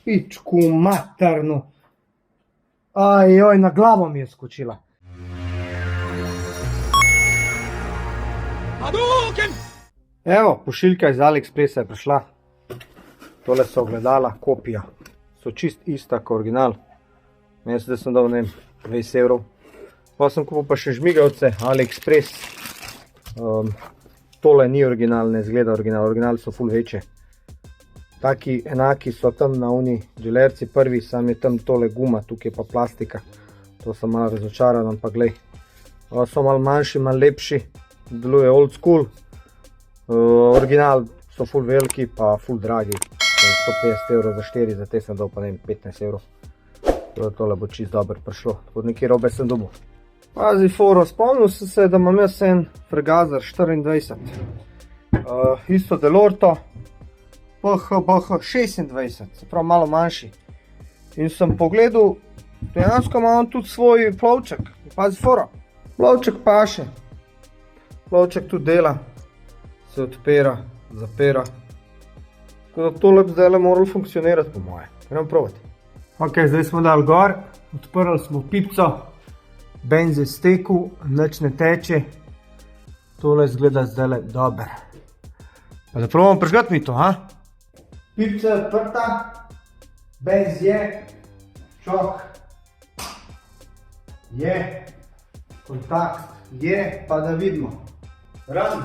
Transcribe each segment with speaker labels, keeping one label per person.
Speaker 1: pičku maternu. Ajoj, na glavo mi je skočila. Evo, pošiljka iz AliExpressa je prišla. Tole so ogledala, kopija. So čist ista kot original. Meni se da sem dal, ne vem, 20 evrov. Pa sem kupil pa še žmigavce, AliExpress. Tole ni original, ne izgleda original. Originali so ful večje. Taki enaki so tam na uni želerci prvi, sam je tam tole guma, tukaj pa plastika. To sem malo razočaran, ampak glej. So malo manjši, malo lepši. Deluje old school. Original so ful veliki, pa ful dragi. 150 evrov za 4, za te sem dal pa ne vem 15 evrov. Tole bo čist dobro prišlo. Od nekaj robe sem dobil. Pazi foro, spomnil sem se, da imam jaz en Fregazer 24. Isto Delorto. BH 26, se pravi malo manjši. In sem pogledal, dejansko ima on tudi svoj plovček. Pazi foro, plovček paše. Plovček tudi dela. Se odpira, zapira. Tako da tole bi zdaj moralo funkcionirati po moje. Gremo probati. Ok, zdaj smo dali gor, odprli smo pipco. Benz je stekel, nič ne teče. Tole izgleda zdaj dober. Pa da probamo prižgati mi to, ha? Pipca je odprta, benz je, čok je, kontakt je, pa da vidimo. Ran.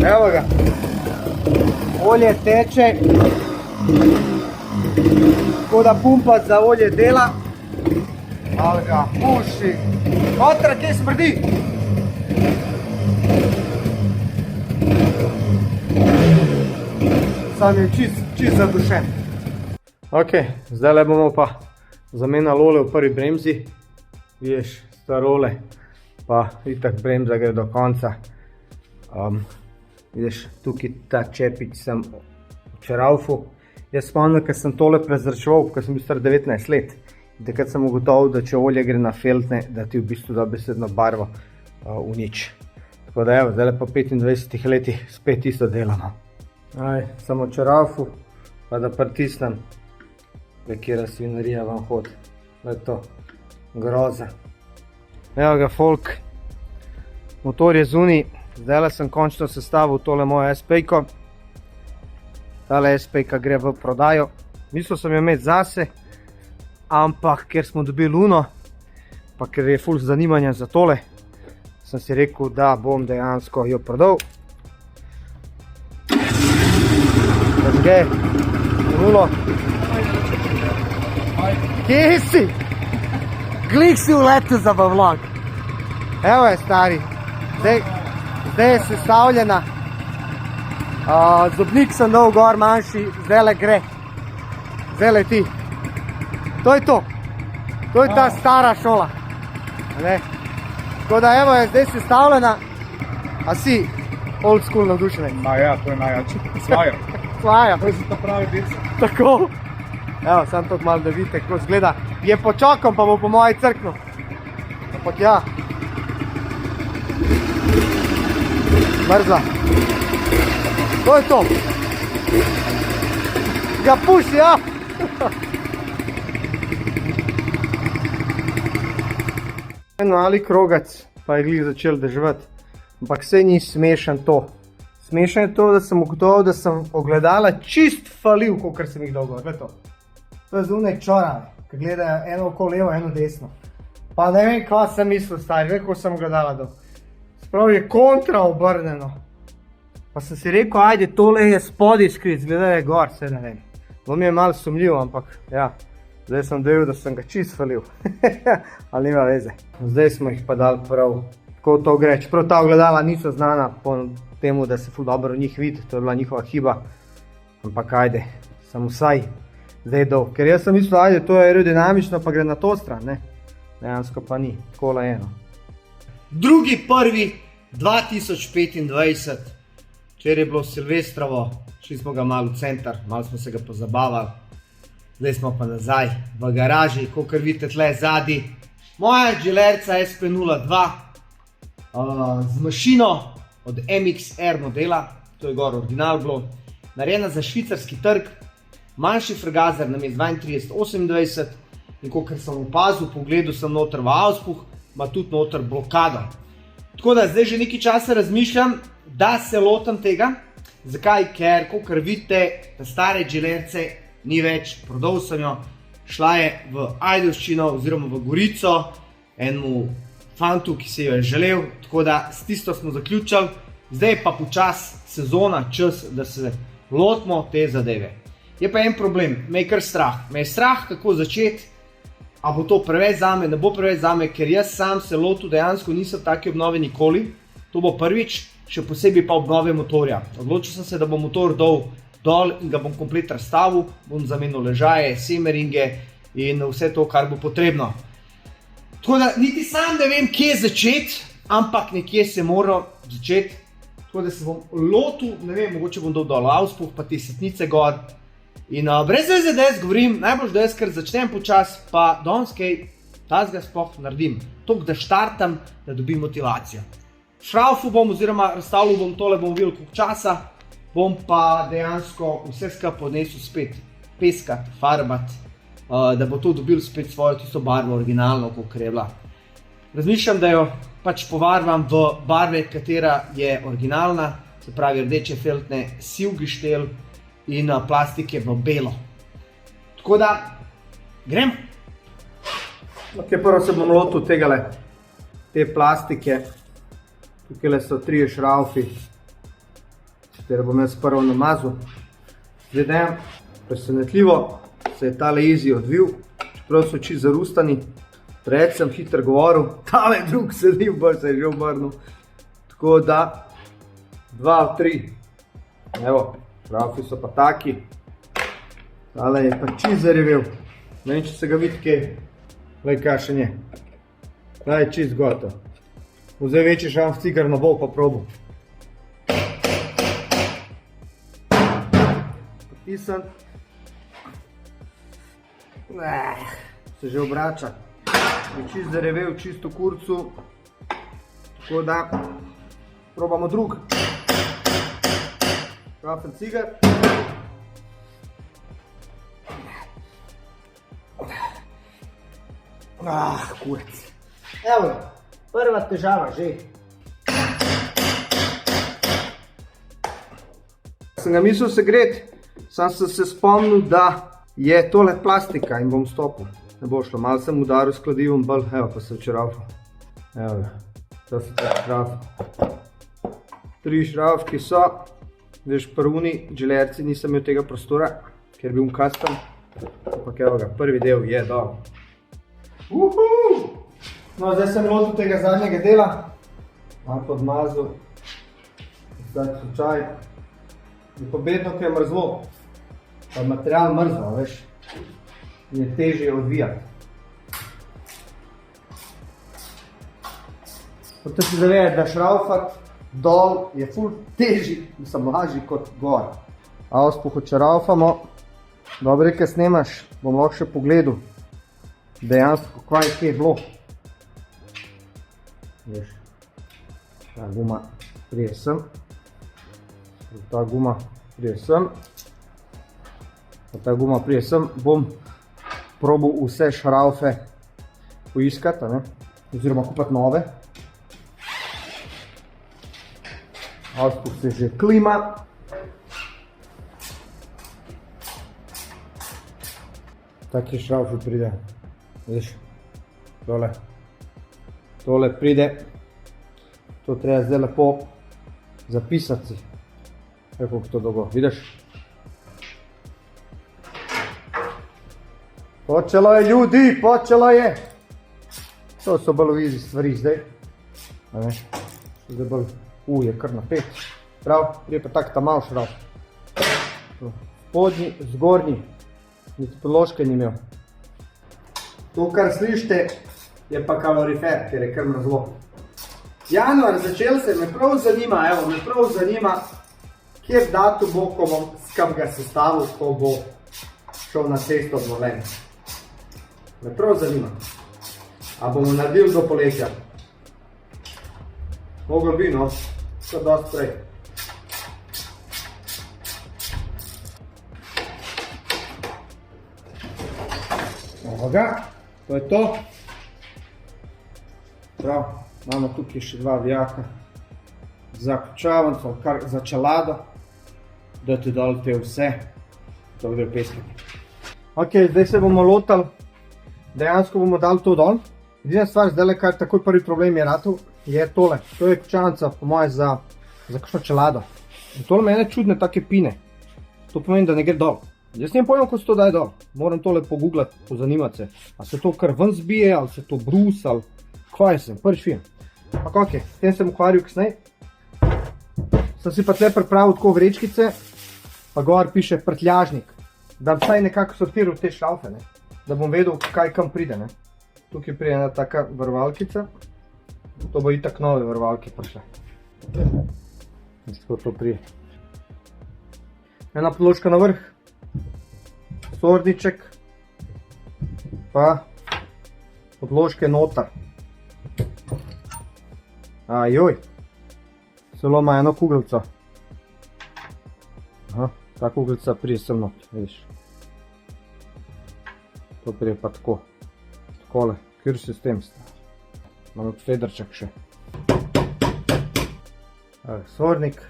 Speaker 1: Evo ga, olje teče, tako da pumpat za olje dela, ali ga puši. Otra, kje smrdi? Sam je čist zadušen. Ok, zdaj bomo pa zamenjali ole v prvi bremzi. Vidiš, starole, pa itak bremza gre do konca. Vidiš, tukaj ta čepič sem čeravfil. Jaz spomnim, ker sem tole prezračeval, ker sem bil star 19 let. Takrat sem ugotovil, da če olje gre na feltne, da ti v bistvu dobesedno barvo v nič. Tako da evo, zdaj pa v 25 letih spet isto delamo. Sem očeravfil, pa da pritisnem, kjera svinarija vam hod. Da je to groza. Evo ga, folk, motor je zunaj. Zdaj sem končno sestavil tole mojo SP-ko. Tale SP-ka gre v prodajo. Mislil sem jo imeti zase, ampak ker smo dobili Uno, pa ker je ful zanimanja za tole, sem si rekel, da bom dejansko jo prodal. Razge, Uno. Kje si? Glih si uletel za vlog. Evo je, stari. Zdaj je sestavljena. Zobnik sem dal gor manjši, zdaj gre. Zdaj leti. To je to. To je ta stara šola. Tako da evo je zdaj sestavljena. A si old school navdušenec?
Speaker 2: Ma ja, to je najjače. Svaja.
Speaker 1: Svaja.
Speaker 2: To je to pravi dice.
Speaker 1: Tako. Evo, sam to malo da vidite, kako zgleda. Je počakam, pa bo po moji crknu. Ampak ja. Mrzla. To je to. Ga puši, ja. Eno ali krogac, pa je glih začel deževati. Ampak saj ni smešen to. Smešen je to, da sem ugotovil, da sem ogledala čist falil, kakor sem jih dolgo. Gled to. To je zunaj čorave, ki gledajo eno oko levo, eno desno. Pa ne vem, kaj sem mislil, stari, vem, kako sem gledala dol. Sprav je kontra obrneno. Pa sem si rekel, ajde, tole je spodaj skrit, zgleda je gor, vse ne vem. To mi je malo sumljivo, ampak ja, zdaj sem dojel, da sem ga čist falil. Ali nima veze. Zdaj smo jih pa dali prav Tako to gre. Čeprav ta ogledala niso znana po temu, da se ful dobro v njih vidi, to je bila njihova hiba. Ampak ajde, sem vsaj zdaj dol. Ker jaz sem mislil, ajde, to je aerodinamično, pa gre na to stran, ne? Dejansko pa ni, kola eno. 2.1.2025, včeraj je bilo Silvestrovo, šli smo ga malo v center, malo smo se ga pozabavali. Zdaj smo pa nazaj v garaži, kakor vidite tle zadaj. Moja Gilerca SP02 z mašino od MXR modela, to je gor original bilo, narejena za švicarski trg, manjši fregazer namesto 32-28 in kakor sem opazil, pogledal sem noter v auspuh, ima tudi noter blokado. Tako da zdaj že nekaj časa razmišljam, da se lotam tega. Zakaj? Ker, kakor vidite, ta stare Gilerce ni več, prodal sem jo, šla je v Ajdovščino oziroma v Gorico, enemu fantu, ki se jo je želel, tako da s tisto smo zaključili. Zdaj je pa počas sezona, čas, da se lotimo te zadeve. Je pa en problem, me je kar strah. Me je strah, kako začeti, a bo to preveč zame, ne bo preveč zame, ker jaz sam se lotil dejansko nisem take obnove nikoli. To bo prvič, še posebej pa obnove motorja. Odločil sem se, da bom motor dol in ga bom komplet razstavil, bom zamenil ležaje, semeringe in vse to, kar bo potrebno. Tako da niti sam ne vem, kje začeti, ampak nekje se moram začeti. Tako da se bom lotil, ne vem, mogoče bom dol auspuh, pa te setnice gor. In brez veze, da jaz govorim, najbolj, da jaz kar začnem počas, pa danes kaj tazga sploh naredim. Toliko, da štartam, da dobim motivacijo. Šraufal bom oziroma razstavljal bom tole, bom videl koliko časa, bom pa dejansko vse skupaj odnesel spet peskat, farbat, da bo to dobil spet svojo tisto barvo originalno, kakor je bila. Razmišljam, da jo pač pobarvam v barve, katera je originalna, se pravi rdeče feltne, siv gištel in plastike v belo. Tako da, grem. Ok, prvo se bom lotil tegale, te plastike. Tukaj so 3 šraufi, katere bom jaz prvo namazal. Zdaj dajem, presenetljivo se je tale easy odvil, čeprav so oči zarustani. Preveč sem hitro govoril, tale drug sedi, bolj se je že obrnil. Tako da, 2 od 3. Evo, šraufi so pa taki. Tale je pa čist zarevel. Ne vem, če se ga vidi kaj. Glej, kakšen je. Tale je čist gotov. Zdaj večji šrauf cigar na bol pa probam. Potisan. Se že obrača. Je čist zarevel, čist v kurcu. Tako da probamo drug. Šraufen cigar. Kurc. Evo, prva težava že. Sem ga mislil segreti, sam sem se spomnil, da je tole plastika in bom stopil. Ne bo šlo, malo sem udaril s kladivom, bolj, evo, pa se šraufal. Evo, to se tako šraufal. 3 šraufki so, veš, prvuni Gilerci nisem imel tega prostora, ker bi custom, ampak evo ga, prvi del je dol. No, zdaj sem lotil tega zadnjega dela, malo podmazal, zdaj slučaj. Je pa bedno, ko je mrzlo, pa material mrzlo, veš, in je težje odvijati. Potem si zavedati, da šraufat dol je ful težji, mislim lažji kot gor. Auspuh odšraufamo, dobro je, kaj snemaš, bom lahko še pogledal, dejansko kaj je kje bilo. Veš, ta guma prije sem, ta guma prije sem, ta guma prije sem, bom probal vse šraufe poiskati, oziroma kupati nove. Auspuh se že klima. Taki šraufi pride, vidiš, tole pride, to treba zdaj lepo zapisati si, kako to dolgo, vidiš? Počelo je ljudi, počelo je! To so bolj easy stvari zdaj. A veš, zdaj bolj, je kar napet. Prav, prije pa tak ta mal šrauf. Spodnji, zgornji, niti podložke ni imel. To, kar slišite, je pa kalorifer, ker je kar mrzlo. Januar začel se, me prav zanima, kjer datum bo, ko bom skam ga sestavil, ko bo šel na cesto v Velenje. Me prav zanima. A bomo naredili do poletja. Mogel bi, no, to dosti prej. Evo ga, to je to. Prav, imamo tukaj še dva vijaka za ključavnico, kar za čelado, da ti dol te vse, to gre peskati. Ok, zdaj se bomo lotali, dejansko bomo dali to dol. Edina stvar zdaj, kar takoj prvi problem je ratov, je tole. To je ključavnica, po moje, za kakšno čelado. In tole mene čudne take pine. To pomeni, da ne gre dol. Jaz nimam pojma, ko se to daje dol. Moram tole pogooglati, pozanimati se. A se to kar ven zbije, ali se to brus, ali kaj sem, prvič vidim. Ampak ok, s tem sem ukvarjal kasneje. Sem si pa tle pripravil tako vrečkice, pa gor piše prtljažnik. Da bi vsaj nekako sortiral te šraufe, ne. Da bom vedel, kaj kam pride, ne. Tukaj pride ena taka vrvalkica. To bo itak nove vrvalke prišle. Tako to prije. Ena podložka na vrh. Sordiček. Pa podložke notar. Ajoj. Celo ima eno kuglico. Aha, ta kuglica prije sem not, vidiš. To prije pa tako. Takole, kjer sistem sta. Imamo federček še. Sornik,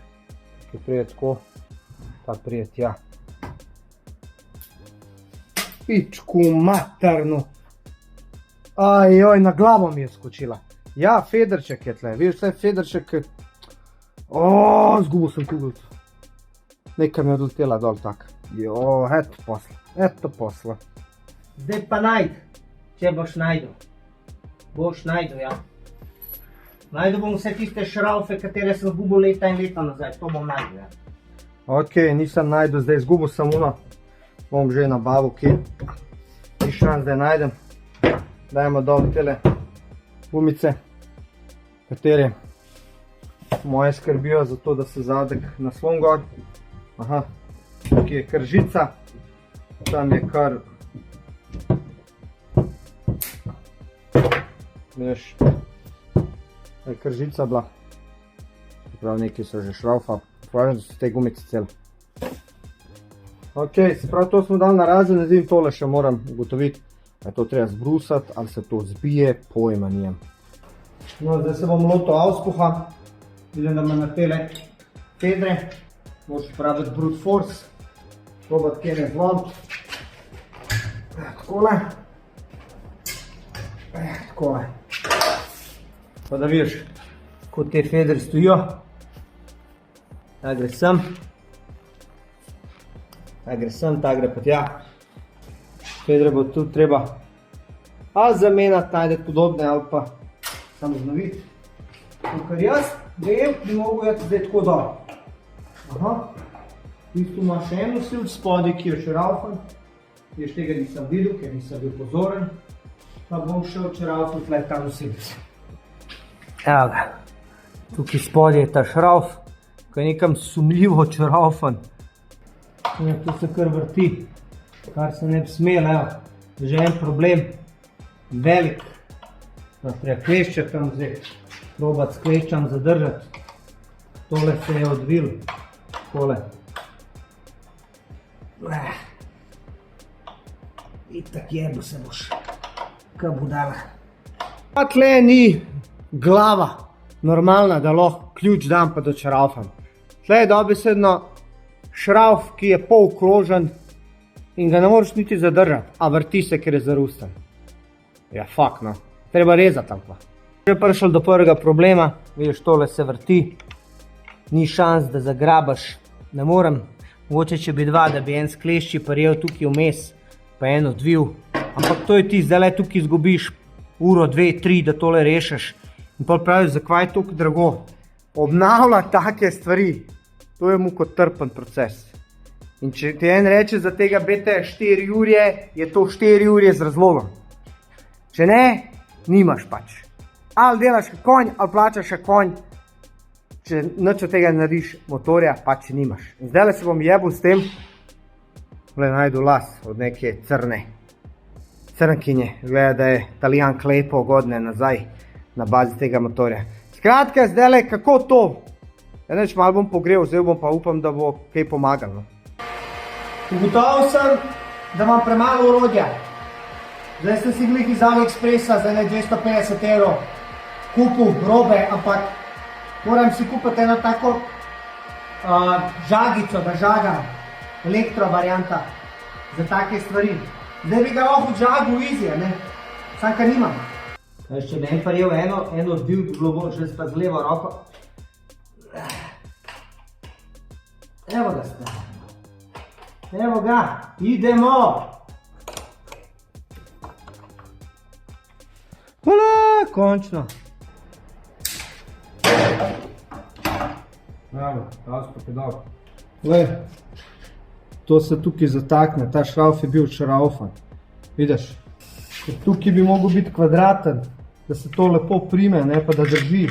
Speaker 1: ki prije tako, ta prije tja. Pičku materno. Ajoj, na glavo mi je skočila. Ja, federček je tle, vidiš, tle federček. Zgubil sem kuglico. Nekaj mi je odletela dol tak. Jo, eto posla.
Speaker 3: Zdaj pa najdi, če boš najdel. Boš najdel, ja. Najdel bom vse tiste šraufe, katere sem zgubil leta in leta nazaj. To bom najdel, ja.
Speaker 1: Ok, nisem najdel, zdaj zgubil sem uno. Bom že nabavil, kje. Ni šans, da najdem. Dajmo dol tele gumice, katere moje skrbijo za to, da se zadek naslon gor. Aha, tukaj je kar žica. Tam je kar... Vidiš, je kar žica bila. Prav neki so že šraufa. Pravijo, da so te gumice cel. Ok, se pravi, to smo dali na razen, ne zim tole še moram ugotoviti. Je to treba zbrusati, ali se to zbije, pojma nijem. No, zdaj se bom lotil auspuha. Vidim, da ima na tele fedre. Moš uporabiti brute force. Probati kje ne zlomiti. Takole. Takole. Pa da vidiš, kot te fedre stojijo. Ta gre sem. Ta gre sem, ta gre pa tja. Fedre bo tudi treba ali zamenjati, najdeti podobne, ali pa samo znoviti. Kar jaz vem, bi mogel jeti zdaj tako dol. Aha, tu ima še en nosilč spodaj, ki je še raufan. Jaz tega nisem videl, ker nisem bil pozoren. Pa bom šel če raufan tle ta nosilc. Evo ga, tukaj spodaj je ta šrauf, ko je nekam sumljivo če raufan. Tu se kar vrti, kar se ne bi smel, evo. Že en problem, velik. Treba klešča tam zdaj, probati s kleščam zadržati. Tole se je odvil, takole. Itak jebo se boš, kaj budala. Pa tle ni glava normalna, da lahko ključ dam pa dočraufam. Tle je dobesedno šrauf, ki je polkrožen in ga ne moreš niti zadržati, a vrti se, ker je zarustan. Ja, fuck, no. Treba rezati ali pa. Že prišel do prvega problema, vidiš, tole se vrti, ni šans, da zagrabaš, ne morem. Mogoče, če bi dva, da bi en s klešči prijel tukaj vmes, pa en odvil. Ampak to je ti, zdaj tukaj izgubiš uro, 2, 3, da tole rešiš. In pol praviš, zakaj je tako drago. Obnavljati take stvari, to je mukotrpen proces. In če ti en reče, za tega bete 4 urje, je to 4 urje z razlogom. Če ne, nimaš pač. Ali delaš kot konj, ali plačaš kot konj. Če nič od tega narediš, motorja pač nimaš. In zdaj se bom jebal s tem, najdu las od neke crnkinje. Gleda, da je Italijan klepo godne nazaj na bazi tega motorja. Skratka, zdaj kako to? Neč malo bom pogrel, zdaj bom pa upam, da bo kaj pomagalo.
Speaker 3: Ugotovil sem, da imam premalo orodja. Zdaj sem si glih iz AliExpressa za 250 € kupil robe, ampak moram si kupiti eno tako žagico, da žagam, elektro varianta za take stvari. Zdaj bi ga lahko žagal easy, ne? Sam ka nimam. Če bi en paril eno odbil, bi bilo bolj, že pa z levo roko. Evo ga ste. Evo ga, idemo! Hvala, končno. Evo, razpok je dobro. Glej, to se tukaj zatakne, ta šrauf je bil šraufan. Vidiš, tukaj bi mogel biti kvadraten, da se to lepo prime, ne pa da drži.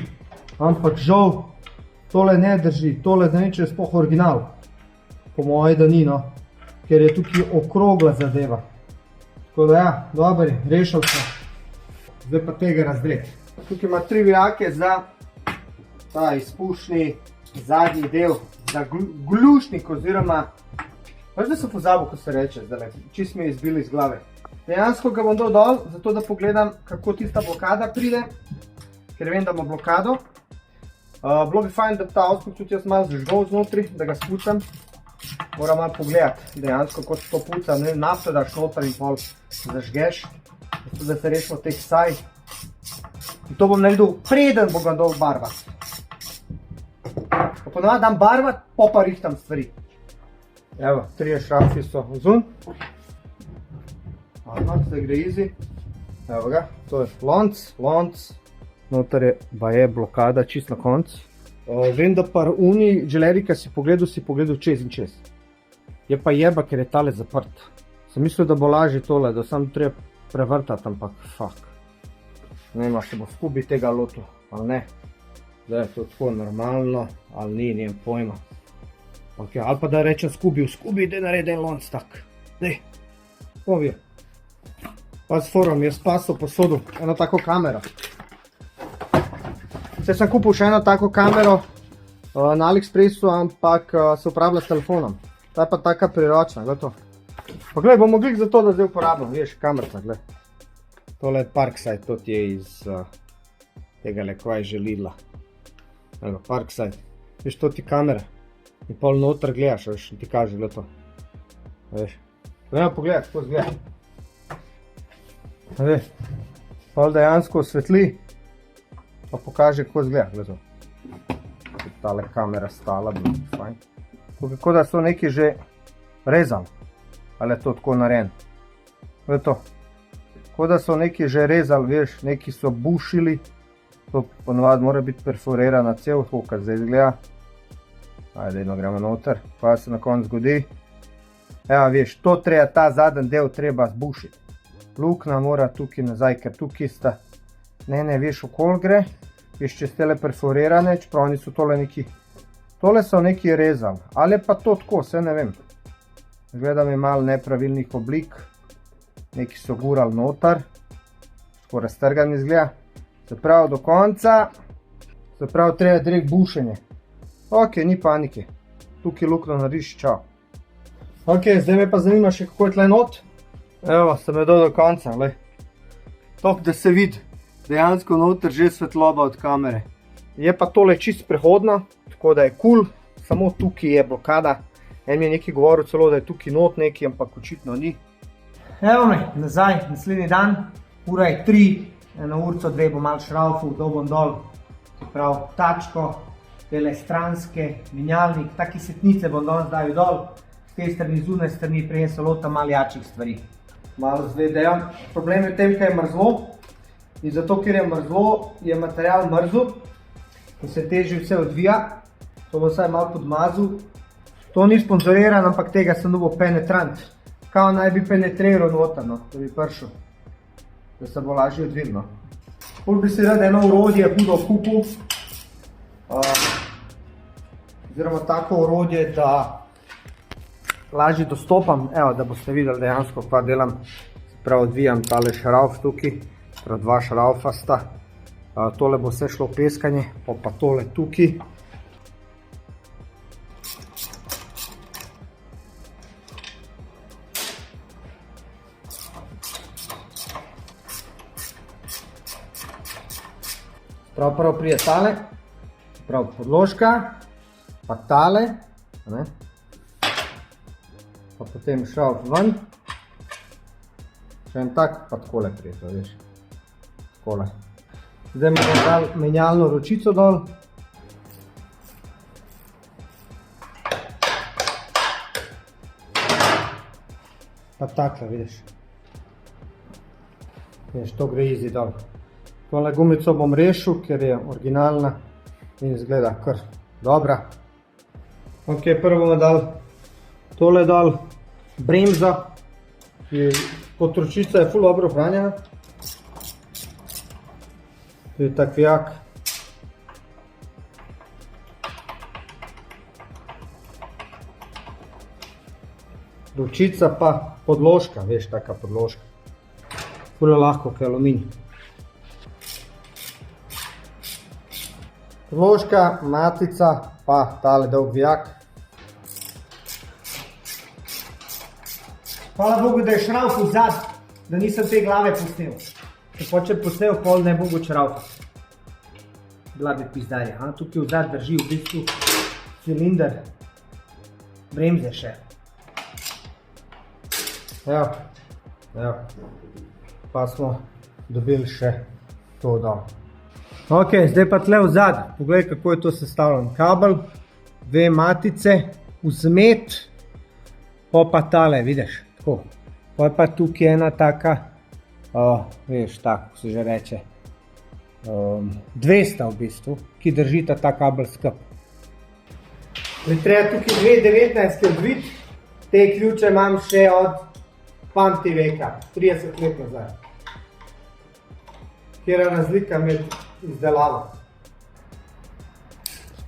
Speaker 3: Ampak žal, tole ne drži, tole ne vem, če je sploh original. Po moje, da ni, no. Ker je tukaj okrogla zadeva. Tako da ja, dober, rešil sem. Zdaj pa tega razdret. Tukaj ima 3 vijake za ta izpušni zadnji del, za glušnik oziroma, veš da sem pozabil, ko se reče zdaj, čist mi je izbil iz glave. Dejansko ga bom dal, zato da pogledam, kako tista blokada pride, ker vem, da ima blokado. Bilo bi fajn, da ta avspuk tudi jaz malo zažgal znotri, da ga spucam. Moram malo pogledati, dejansko, kot to puca, ne vem, nafto daš noter in pol zažgeš, zato da se rešimo teh saj. In to bom naredil, preden bom ga dal barvat. Ponovno dam barvat, pa rihtam stvari. Evo, 3 šraufi so vzun. Aha, zdaj gre easy. Evo ga, to je lonc. Noter je baje blokada, čist na konc. Vem, da par uni želerika si pogledal čez in čez. Je pa jeba, ker je tale zaprt. Sem mislil, da bo lažje tole, da sam treba prevrtati, ampak fuck. Ne vem, če bo Skubi tega lotil, ali ne. Da je to tako normalno, ali ni, nijem pojma. Okay, ali pa da rečem Skubi, da naredi en lonc tak. Dej, povijo. Pa s forom je spasal posodil eno tako kamero. Zdaj sem kupil še eno tako kamero na AliExpressu, ampak se uporablja s telefonom. Ta je pa taka priročna, gled to. Pa gled, bomo glik za to, da zdaj uporabljam, vidiš, kamerca, gled. Tole je Parkside, to ti je iz tega le, kva je že Lidla. Evo, Parkside. Viš, to ti kamera. In pol noter gledaš, veš, in ti kaže, gled to. Veš. Gremo pogledati, kako zgleda. Veš, pol dejansko osvetli, pa pokaže, kako zgleda, gled to. Tale kamera stala, bi fajn. Kako da so neki že rezali, ali je to tako narejen. Gled to. Kako da so neki že rezali, veš, neki so bušili, to ponovadi mora biti perforirana cev, tako kar zdaj izgleda. Ajde, jedno gremo noter, pa se na konc zgodi. Evo, veš, to treba, ta zadnji del treba zbušiti. Lukna mora tukaj nazaj, ker tukaj sta, ne, veš, okol gre, veš, če ste le perforirane, čeprav niso tole neki, tole so neki rezali, ali pa to tako, vse ne vem. Gledam je malo nepravilnih oblik, neki so gurali noter, tako raztrgan izgleda. Se pravi do konca, se pravi treba direkt bušenje. Ok, ni panike, tukaj lukno narediš, čao. Ok, zdaj me pa zanima še kako je tle not. Evo, sem je do konca, glej. Top, da se vidi dejansko noter že svetloba od kamere. Je pa tole čist prehodno, tako da je cool, samo tukaj je blokada. En mi je nekaj govoril celo, da je tukaj not neki, ampak očitno ni. Evo me, nazaj, naslednji dan, ura je 3, eno urco 2 bom malo šraufal, bom dol, prav tačko, tele stranske, menjalnik, taki setnice bom danes dal dol, z te strani, zunaj strani, prej so lota malo jačih stvari. Malo z vedejo. Problem je v tem, kaj je mrzlo,
Speaker 1: In zato, ker je mrzlo, je material mrzel in se težje vse odvija. To bom vsaj malo podmazal. To ni sponzoriran, ampak tega sem dobil penetrant. Kao naj bi penetriral noter, no, da bi prišel, da se bo lažje odvil, no. Pol bi si rad eno orodje hudo kupil, oziroma tako orodje, da lažje dostopam, evo, da boste videli dejansko, kva delam. Se pravi, odvijam tale šrauf tukaj, prav 2 šraufa sta. Tole bo vse šlo v peskanje, pa tole tukaj. Prav prije tale, prav podložka, pa tale, ne? Pa potem šrauf ven, še en tak, pa takole prije to, veš, takole. Zdaj bomo dali menjalno ročico dol. Pa takle, vidiš. Veš, to gre easy dol. Tole gumico bom rešil, ker je originalna in izgleda kar dobra. Ok, prvo bomo dali tole dol, bremza, kot ročica je ful dobro ohranjena. To je tak vijak. Ročica pa podložka, veš, taka podložka. Ful je lahko, ker je aluminij. Podložka, matica, pa tale dolg vijak. Hvala Bogu, da je šrauf vzad, da nisem te glave pustil. Če poče pustil, pol ne bo mogoče šraufati. Bila bi pizdarja. Tukaj vzad drži v bistvu cilinder bremze še. Evo. Pa smo dobili še to dol. Ok, zdaj pa tle vzad, poglej kako je to sestavljeno. Kabel, 2 matice, vzmet, pa tale, vidiš, tako. Pa je pa tukaj ena taka, veš, tako se že reče, 200 v bistvu, ki držita ta kabel skup. Treba tukaj 2.19 odvit, te ključe imam še od pamti veka, 30 let nazaj. Kjer je razlika med izdelavo.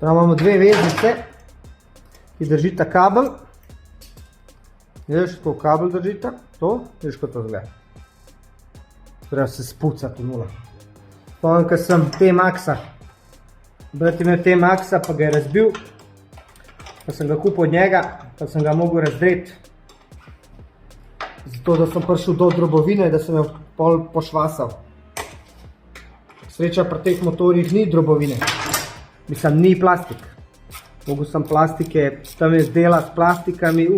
Speaker 1: Prav imamo 2 veznice, ki držita kabel. Vidiš, tako kabel držita, to, vidiš, kot to zgleda. Treba se spucati v nula. Spomnim, ko sem T-Maxa, brat imel T-Maxa, pa ga je razbil, pa sem ga kupil od njega, pa sem ga mogel razdreti. Zato, da sem prišel do drobovine, da sem jo pol pošvasal. Sreča pri teh motorjih ni drobovine, mislim, ni plastik. Mogel sem plastike, tam je zdela s plastikami,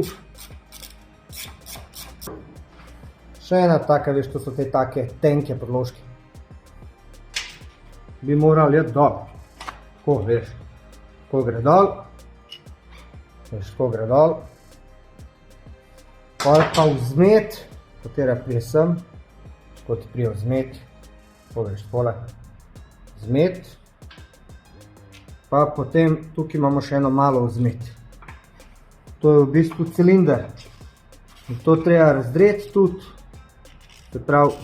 Speaker 1: Še ena taka, veš, to so te take tenke podložke. Bi morali jeti dol. Tako, veš, tako gre dol. Veš, tako gre dol. Pa vzmet, katera prije sem, kot prije vzmet. Tako veš, tole. Vzmet. Pa potem tukaj imamo še eno malo vzmet. To je v bistvu cilinder. In to treba razdreti tudi. Se pravi,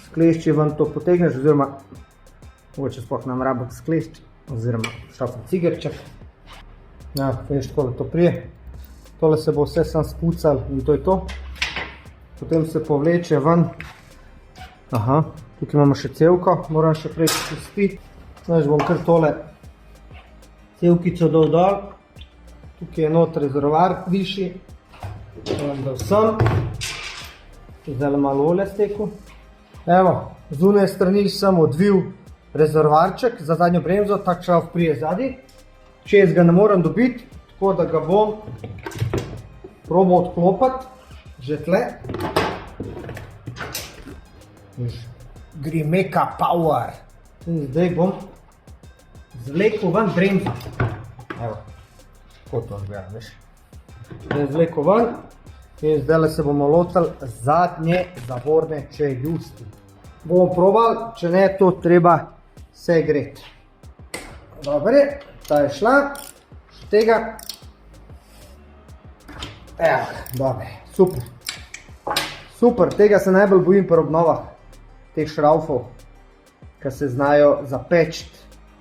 Speaker 1: sklešči ven to potegneš, oziroma mogoče sploh nam rabiti sklešči, oziroma šrafen cigerček. Ja, veš, takole to prije. Tole se bo vse sam spucal in to je to. Potem se povleče ven. Tukaj imamo še cevko, moram še prej spustiti. Znaš, bom kar tole cevkico dol. Tukaj je not rezervoar višji. Da sem. Zdaj malo olje stekel. Evo, zunaj strani sem odvil rezervoarček za zadnjo bremzo, tak šrauf prije zadnji. Čez ga ne moram dobiti, tako da ga bom probal odklopati. Že tle. Grimeka Power. In zdaj bom zvlekel ven bremzo. Evo, tako to zgleda, veš. Zdaj zvlekel ven In zdaj se bomo lotili zadnje zavorne čeljusti. Bomo probali, če ne, to treba segreti. Dobre, ta je šla, še tega. Evo, dobre, super. Super, tega se najbolj bojim pri obnovah, teh šraufov, ki se znajo zapečiti,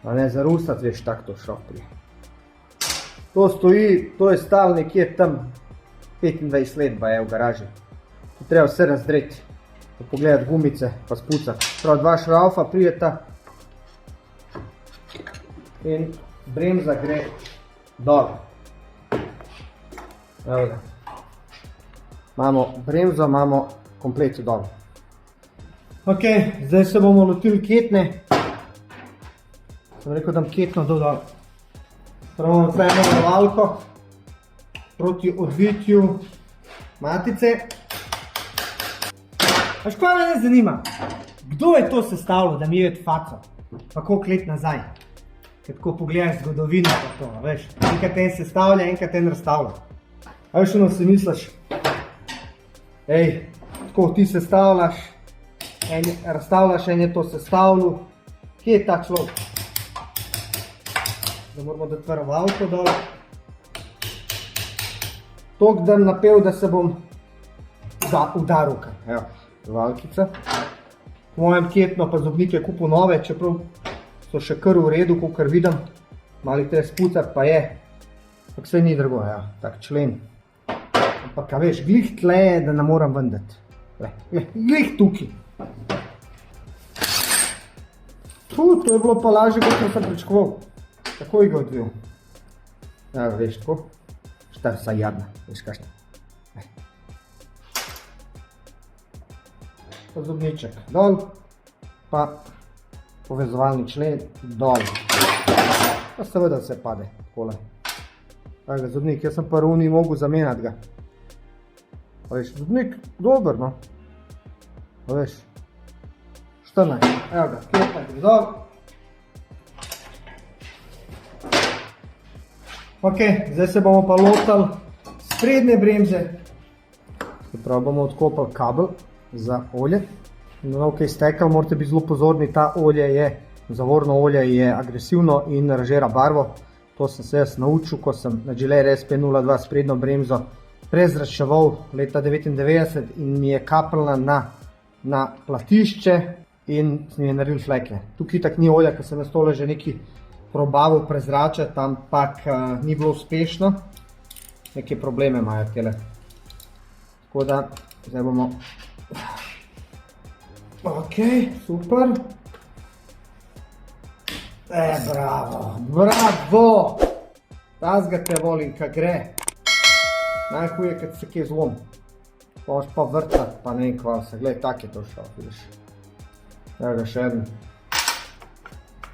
Speaker 1: a ne zarustati, veš, tako to šrauf prije. To stoji, to je stalo nekje tam 25 let, ba je v garaži. To treba vse razdreti, pogledati gumice, pa spucati. Prav dva šraufa prijeta in bremza gre dol. Evo ga. Imamo bremzo, imamo komplet dol. Ok, zdaj se bomo lotili ketne. Sem rekel, da dam ketno dol. Prvo odpremo varovalko proti odvitju matice. A škoda me ne zanima, kdo je to sestavljal, da mi je faco, pa koliko let nazaj. Ker tako pogledaš zgodovino pa to, veš, enkrat en sestavlja, enkrat en razstavlja. A veš, ono si misliš, ej, tako ti sestavljaš, razstavljaš, en je to sestavljal, kje je ta človek? Da moramo dati varovalko dol. Tok dam napev, da se bom udaril. Evo, varovalkica. V mojem ketno pa zobnike kupil nove, čeprav so še kar v redu, kakor vidim. Mali treba spucati, pa je. Ampak vse ni drago, ja, tak člen. Ampak, a veš, glih tle je, da ne moram vendati. Glih tukaj. To je bilo pa lažje, kot sem pričakoval. Takoj ga odvil. Ja, veš, tako. Šta je vsaj jadna, veš kašta. Pa zobniček dol, pa povezovalni člen dol. Pa seveda vse pade, takole. Evo ga, zobnik, jaz sem pa ravni mogel zamenjati ga. Pa veš, zobnik, dober, no. Pa veš, 14, evo ga, ketna gre dol. Ok, zdaj se bomo pa lotili sprednje bremze. Se pravi, bomo odkopali kabel za olje. Ok, stekel, morate biti zelo pozorni, ta olje je, zavorno olje je agresivno in razžira barvo. To sem se jaz naučil, ko sem na Gillette SP02 sprednjo bremzo prezračeval leta 1999 in mi je kapljala na platišče in mi je naredil fleke. Tukaj tak ni olja, ker sem jaz tole že neki probavil prezračati, ampak ni bilo uspešno. Neke probleme imajo tele. Tako da, zdaj bomo... Ok, super. Bravo, bravo! Tazga te volim, kaj gre. Najhuje, kad se kje zlom. Pa moš pa vrtati, pa ne vem kva se. Glej, tak je to šel, vidiš. Evo ga še en.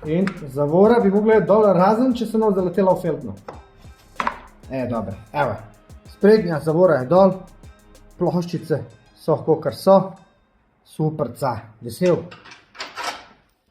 Speaker 1: In zavora bi mogla je dol, razen če se nam zaletela v feltno. Dobre, evo. Sprednja zavora je dol, ploščice so kakor so. Superca, vesel.